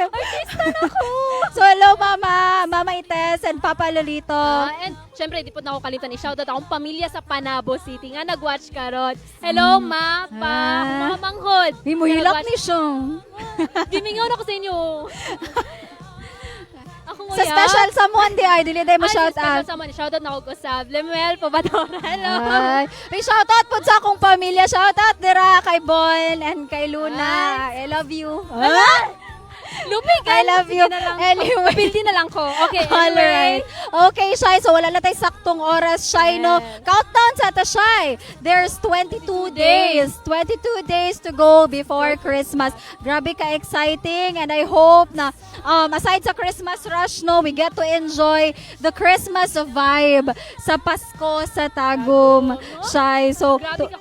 Artista na ko. So, hello, mama. Mama Ites and Papa Lolito. And syempre, di po na ako kalitan i-shoutout akong pamilya sa Panabo City nga nag-watch karon. Hello, ma, pa, mga manghod. Himuyilak ni siyang. Gimingaw na ko sa inyo. Ako Sa special someone di ay, dili day mo shout out. Shoutout na ako ko sa Lemuel Pobadora. Hello. May shoutout po sa akong pamilya. Shoutout dira kay Bon and kay Luna. I love you. Lupig, I love you. Anyway. Pildi na lang ko. Okay, Alright. Okay, Shai. So, wala na tayo saktong oras, Shai, no? Countdown sa ata, Shai. There's 22 days. 22 days to go before Christmas. Grabe ka exciting. And I hope na, aside sa Christmas rush, no, we get to enjoy the Christmas vibe sa Pasko sa Tagum, Shai. So, Grabe ka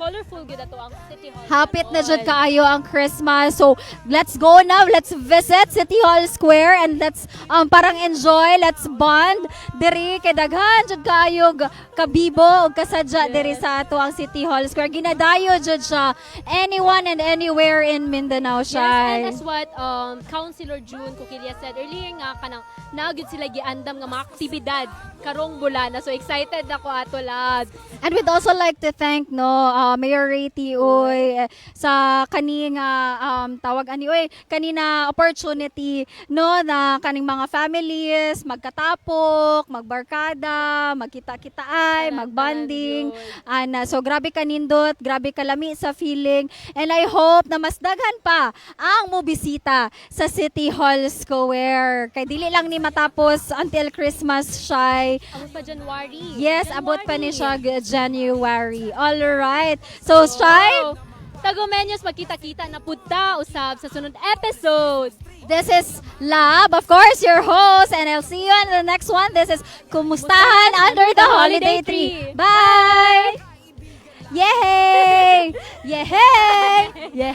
colorful gid ato ang City Hall. hapit na jud kaayo ang Christmas. So, let's go now. Let's visit City Hall Square and let's parang enjoy, let's bond diri kay daghan jud kaayo kabibo ug kasadya diri sa ato ang City Hall Square. Ginadayo jud siya anyone and anywhere in Mindanao Yes, siya. and that's what Councilor June Coquilla said earlier nga kanang naagid sila giandam nga mga aktibidad karong bulan. So excited ako ato lad. And we'd also like to thank Mayor Ray Tioy sa kaning tawag ani kanina opportunity na kaning mga families magkatapok, magbarkada, magkita-kitaan, magbanding. So grabe kanindot, grabe kalami sa feeling. And I hope na mas daghan pa ang mobisita sa City Hall Square. Kay dili lang ni matapos until Christmas siya. Abot pa January. Yes, abot pa ni siya January. All right. So, Shai, Tagumenyos, magkita-kita na punta usab sa sunod episode. this is Lab, of course, your host, and I'll see you on the next one. This is Kumustahan Under the Holiday Tree. Bye! Yay! Yay! Yay! Yay!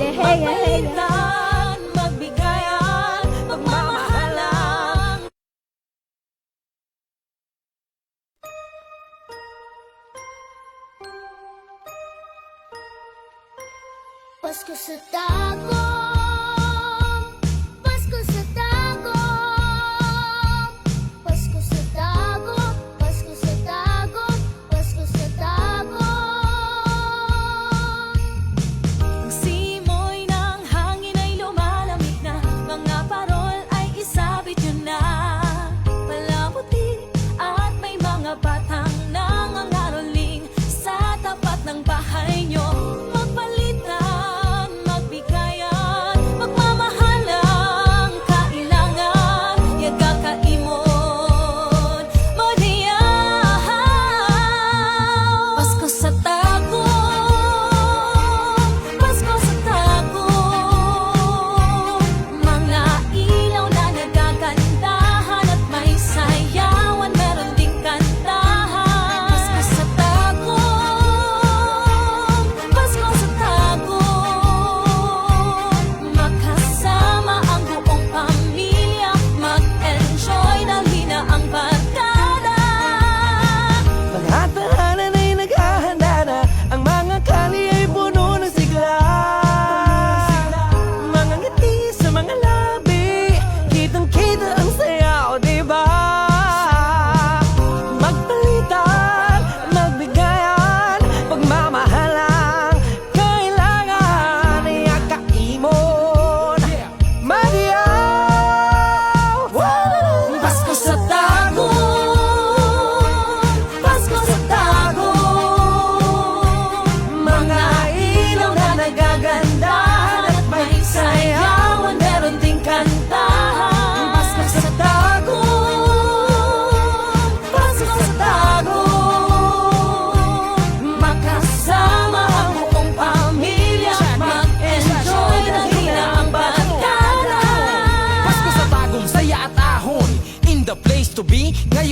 Yay! Yay! Magbigayan, magmamahalan. Pasko sa Tagum, Pasko sa Tagum, Pasko sa Tagum, Pasko sa Tagum, Pasko sa Tagum. Ang simoy ng hangin ay lumalamig na, mga parol ay isabit nyo na. Palamuti at may mga batang nangangaroling sa tapat ng bahay nyo. Magpalitan, magbigay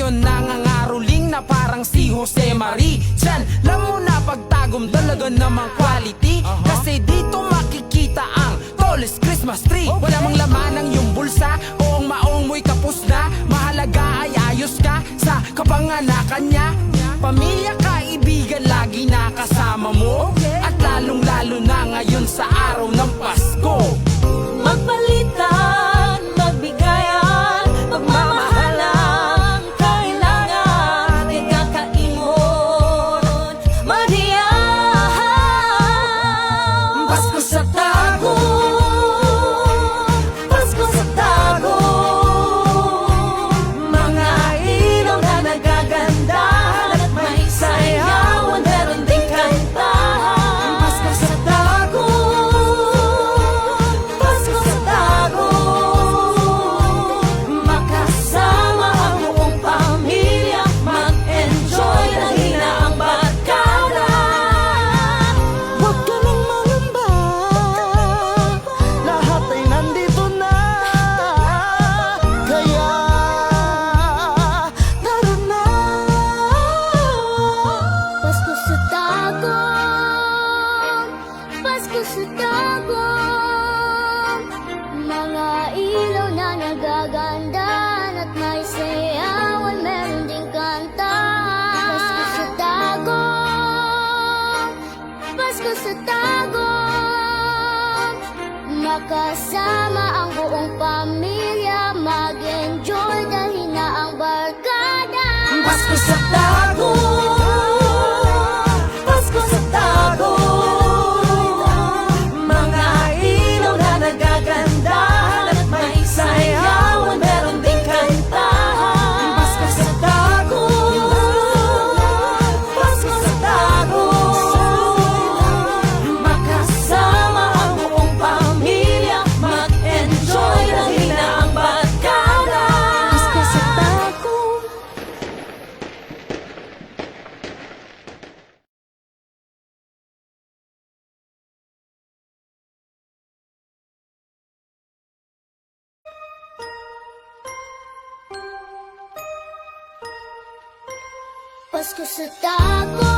Ngayon nangangaroling na parang si Jose Marie. Diyan lang muna pagtagom, talaga namang quality. Kasi dito makikita ang tallest Christmas tree. Wala mang laman ang iyong bulsa, o ang maong mo'y kapos na. Mahalaga ay ayos ka sa kapanganakan niya. Pamilya, kaibigan, lagi nakasama mo. At lalong-lalo na ngayon sa araw ng Pasko. Magpalitan, magbigayan, magmamahalan, kailangan ikakaimon, madiyahan. Pasko sa tagum, Pasko sa tagum, mga ilaw na nagaganda at may sayawan, meron ding kantahan. Pasko sa tagum, Pasko sa tagum, makasama ang buong pamilya, mag-enjoy na hina ang barkada. Huwag ka nang mangamba, lahat ay nandito na. Kaya tara na. Pasko sa tagum, Pasko sa tagum, mga ilaw na nagagandahan at may sayawan, meron ding kantahan. Pasko sa tagum, Pasko sa tagum, makasama ang buong pamilya, mag-enjoy dahil na ang barkada. Pasko sa tagum, Pasko sa tagum, mga ilaw na nagagandahan at may sayawan, meron ding kantahan. Pasko sa tagum, Pasko sa tagum, makasama ang buong pamilya, mag-enjoy dahil na ang barkada. Pasko sa tagum. Pasko sa tagum,